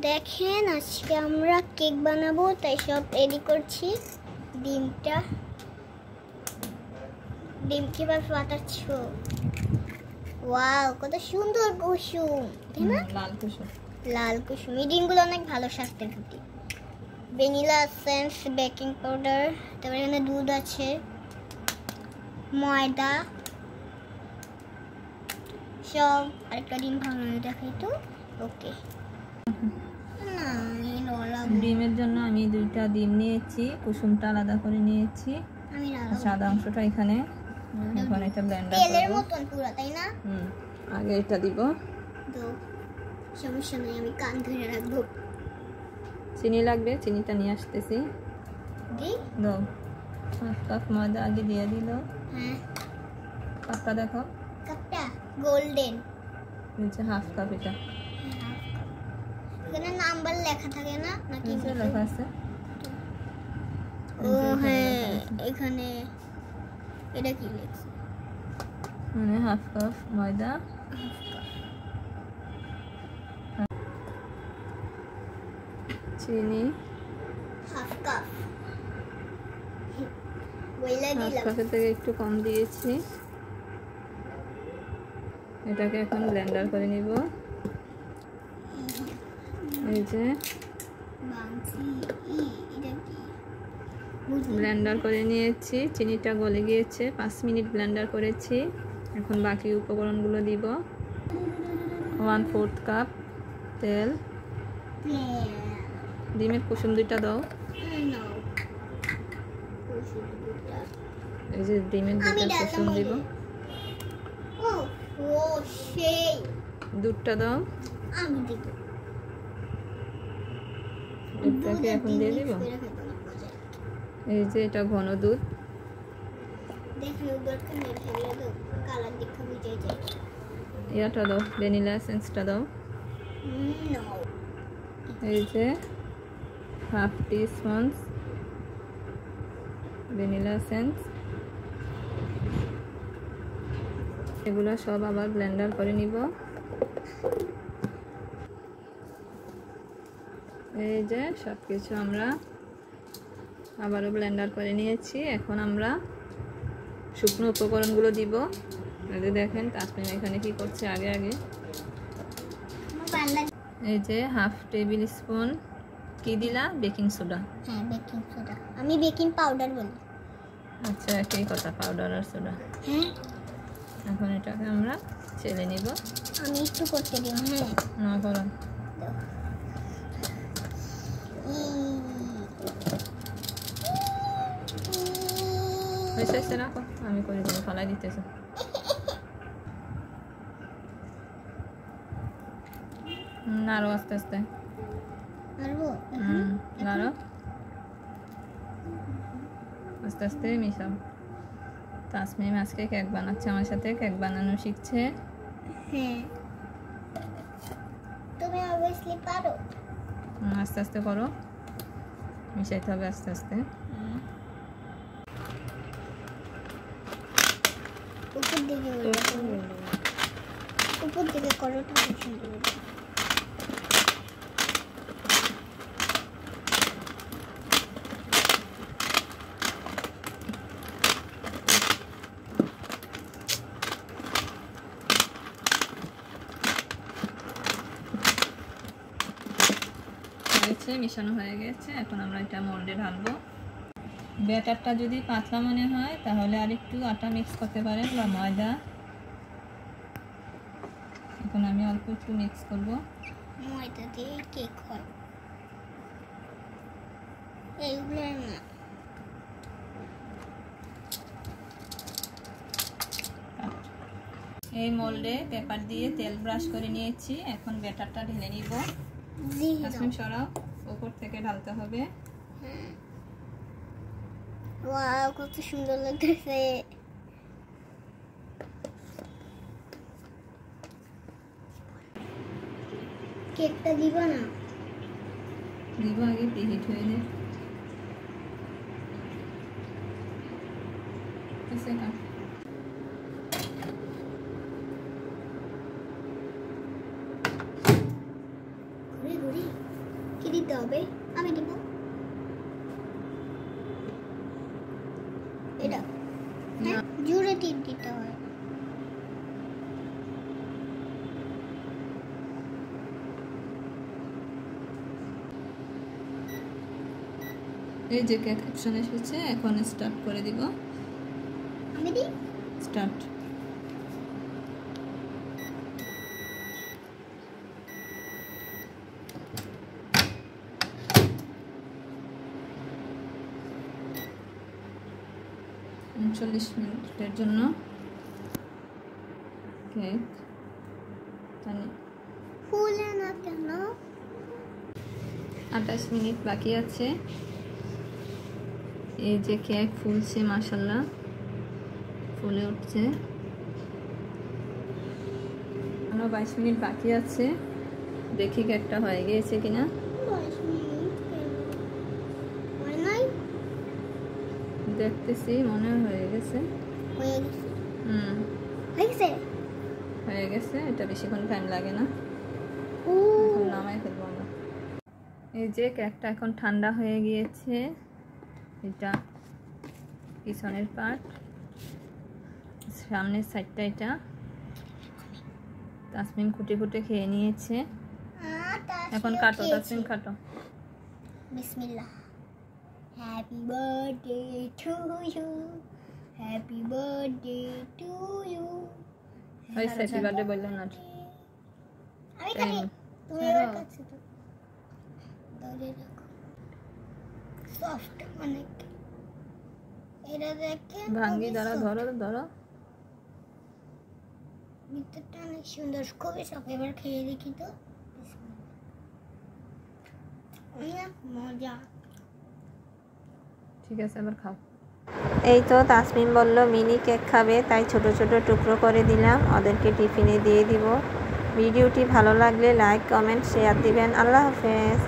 দেখেন আজকে আমরা কেক বানাবো, তাই সব রেডি করছি। ডিম কিভাবে ফাটাচ্ছো? ওয়াও, কত সুন্দর কুসুম, তাই না? লাল কুসুম। এই ডিমগুলো অনেক ভালো স্বাস্থ্যের প্রতি। ভ্যানিলা এসেন্স, বেকিং পাউডার, তারপরে এখানে দুধ আছে, ময়দা, সব। আরেকটা ডিম ভালো দেখাই তো। ওকে, ডিমের জন্য আমি 2টা ডিম নিয়েছি, কুসুমটা আলাদা করে নিয়েছি, সাদা অংশটা এখানে। এখন এটা ব্লেন্ডার করব। তেলের মতন পুরো, তাই না? আগে এটা দিব। সমস্যা নেই, আমি কান ধরে রাখবো। চিনি লাগবে, চিনিটা নিয়ে আসতেছি। দাও। 1 কাপ ময়দা আগে দিয়ে দিল। হ্যাঁ, কাপটা দেখো। কাপটা গোল্ডেন। নিচে 1/2 কাপ এটা। এখানে নাম্বার লেখা থাকে না, নাকি নিচে লেখা আছে? ও হ্যাঁ, এখানে এটা কি লেখছে? মানে 1/2 কাপ ময়দা, চিনি 1/2 কাপ। বইলা 1/2 দিলাম। কাপের থেকে একটু কম দিয়েছি। এটাকে এখন ব্লেন্ডার করে নিব। এই যে ব্লেন্ডার করে নিয়েছি, চিনিটা গলে গিয়েছে। 5 মিনিট ব্লেন্ডার করেছি। এখন বাকি উপকরণগুলো দিব। 1/4 কাপ তেল, ডিমের কুসুম 2টা দাও। এই যে ডিমের 2টা কুসুম দিব। দুধটা দাও। আমি দিব। এটাকে এখন দিয়ে দিব। এই যে এটা ঘন দুধ। এটা দাও, ভ্যানিলা এসেন্সটা দাও। এই যে 1/2 টিস্পুন ভ্যানিলা এসেন্স। এগুলো সব আবার ব্লেন্ডার করে নিব। এই যে সব কিছু আমরা আবারও ব্লেন্ডার করে নিয়েছি। এখন আমরা শুকনো উপকরণগুলো দিব। এই দেখেন তাসমিন এখানে কি করছে আগে। এই যে 1/2 টেবিল স্পুন কি দিলা? Baking soda. হ্যাঁ, বেকিং সোডা। আমি বেকিং পাউডার বলি। আচ্ছা, একই কথা, পাউডার আর সোডা। হ্যাঁ, এখন এটাকে আমরা চেলে নিব। আমি একটু করতে দিব। হ্যাঁ, না করো। হয়েছে, রাখো, আমি করে দেবো। ফালাই দিতেছে। নাড়ো আস্তে আস্তে। নাড়ো আস্তে আস্তে, মিশাও। তাসমিম আজকে কেক বানাচ্ছে আমার সাথে, কেক বানানো শিখছে। হ্যাঁ, তুমি অবভিয়াসলি পারো। আস্তে আস্তে করো, মিশাইতে হবে আস্তে আস্তে। উপর দিকে করো, তাহলে সুন্দর হবে। মিশানো হয়ে গেছে। এখন আমরা এটা মোল্ডে ঢালবো। ব্যাটারটা যদি পাতলা মনে হয় তাহলে আরেকটু আটা মিক্স করতে পারেন বা ময়দা। এখন আমি অল্প একটু মিক্স করব। ময়দা দিয়ে কেক হয় এইগুলো না। এই মোল্ডে পেপার দিয়ে তেল ব্রাশ করে নিয়েছি। এখন ব্যাটারটা ঢেলে নিব। তাসমিম সরাও, উপর থেকে ঢালতে হবে। ওয়াও, কত সুন্দর লাগতেছে। কেকটা দিবা না? দিব, আগে প্রিহিট হয়ে যায়। ঘুরি কি দিতে হবে? আমি দিব এটা। হ্যাঁ, জোরে টিপ দিতে হয়। এই যে কেক অপশন এসেছে, এখন স্টার্ট করে দিব। আমি দিই স্টার্ট। চল্লিশ মিনিটের জন্য কেক ফুলে না কেন? 28 মিনিট বাকি আছে। এই যে কেক ফুলছে, মাশাআল্লাহ ফুলে উঠছে। আরো 22 মিনিট বাকি আছে, দেখি কেকটা হয়ে গিয়েছে কিনা। 22 মিনিট হয় নাই? দেখতেছি, মনে হয়ে গেছে। হয়ে গেছে। হয়ে গেছে। এটা বেশিক্ষণ টাইম লাগে না। এখন নামাই ফেলবো আমরা। এই যে কেকটা এখন ঠান্ডা হয়ে গিয়েছে। এটা পিছনের পার্ট, সামনের সাইডটা। এটা তাসমিন কুটে কুটে খেয়ে নিয়েছে। এখন কাটো তাসমিন, কাটো। বিসমিল্লাহ। Happy birthday to you, happy birthday to you. Happy birthday বললাম না। আমি খাই, তুমি আমার কাছে তো ধরে রাখো। সফট অনেক। এটা দেখে ভাঙ্গি, ধরো ধরো ধরো। ভিতরটা অনেক সুন্দর, খুবই সফট। এবার খেয়ে দেখি তো। অনেক মজা। ঠিক আছে, আবার খাও। এই তো তাসমিন বলল মিনি কেক খাবে, তাই ছোট ছোট টুকরো করে দিলাম, ওদেরকে টিফিনে দিয়ে দিব। ভিডিওটি ভালো লাগলে লাইক, কমেন্ট, শেয়ার দিবেন। আল্লাহ হাফেজ।